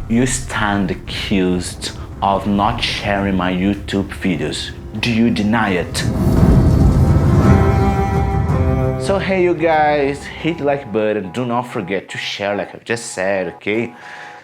You stand accused of not sharing my YouTube videos. Do you deny it? So hey you guys, hit the like button, do not forget to share like I've just said, okay?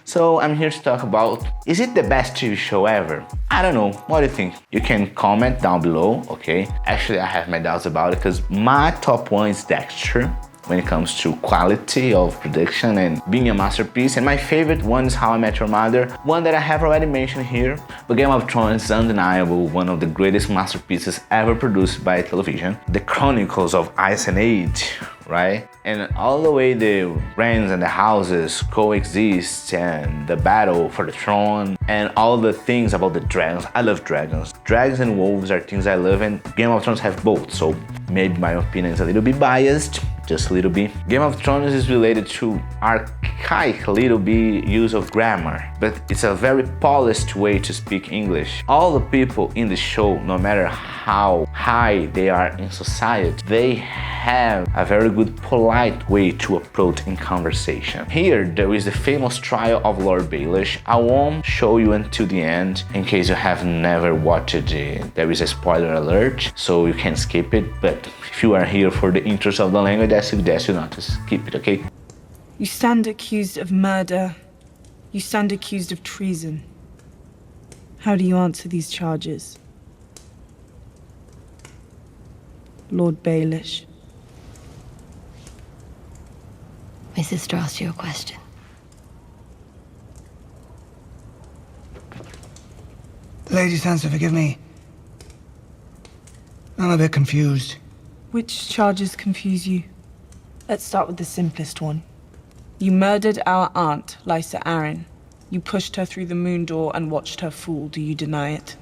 So I'm here to talk about, is it the best TV show ever? I don't know, what do you think? You can comment down below, okay? Actually, I have my doubts about it because my top one is Dexter when it comes to quality of production and being a masterpiece. And my favorite one is How I Met Your Mother, one that I have already mentioned here. But Game of Thrones is undeniable, one of the greatest masterpieces ever produced by television. The Chronicles of Ice and Age, right? And all the way the reigns and the houses coexist and the battle for the throne and all the things about the dragons. I love dragons. Dragons and wolves are things I love, and Game of Thrones have both, so maybe my opinion is a little bit biased, just a little bit. Game of Thrones is related to archaic little bit use of grammar, but it's a very polished way to speak English. All the people in the show, no matter how high they are in society, they have a very good polite way to approach in conversation. Here there is the famous trial of Lord Baelish. I won't show you until the end in case you have never watched it. There is a spoiler alert, so you can skip it, but if you are here for the interest of the language, I suggest you not to skip it, okay? You stand accused of murder. You stand accused of treason. How do you answer these charges? Lord Baelish. My sister asked you a question. Lady Sansa, forgive me. I'm a bit confused. Which charges confuse you? Let's start with the simplest one. You murdered our aunt, Lysa Arryn. You pushed her through the moon door and watched her fall. Do you deny it?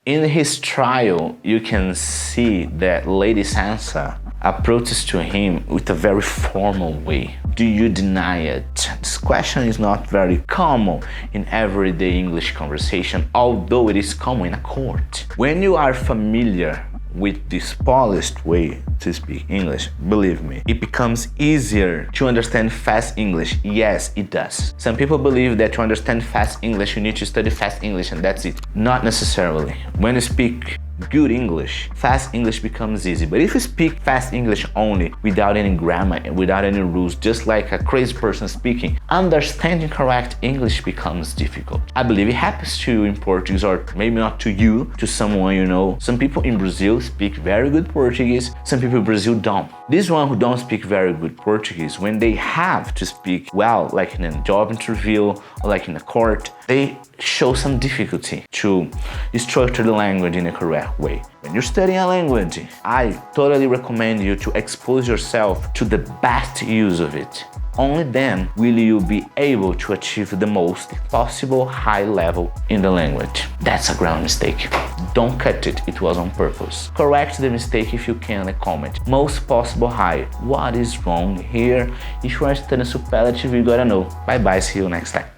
In his trial, you can see that Lady Sansa approaches to him with a very formal way. Do you deny it? This question is not very common in everyday English conversation, although it is common in a court. When you are familiar with this polished way to speak English, believe me, it becomes easier to understand fast English. Yes, it does. Some people believe that to understand fast English, you need to study fast English and that's it. Not necessarily. When you speak good English, fast English becomes easy. But if you speak fast English only, without any grammar, without any rules, just like a crazy person speaking, understanding correct English becomes difficult. I believe it happens to you in Portuguese, or maybe not to you, to someone you know. Some people in Brazil speak very good Portuguese, some people in Brazil don't. These ones who don't speak very good Portuguese, when they have to speak well, like in a job interview or like in a court, they show some difficulty to structure the language in a correct way. When you're studying a language, I totally recommend you to expose yourself to the best use of it. Only then will you be able to achieve the most possible high level in the language. That's a ground mistake. Don't cut it, it was on purpose. Correct the mistake if you can in a comment. Most possible high. What is wrong here? If you are studying superlative, you gotta know. Bye bye, see you next time.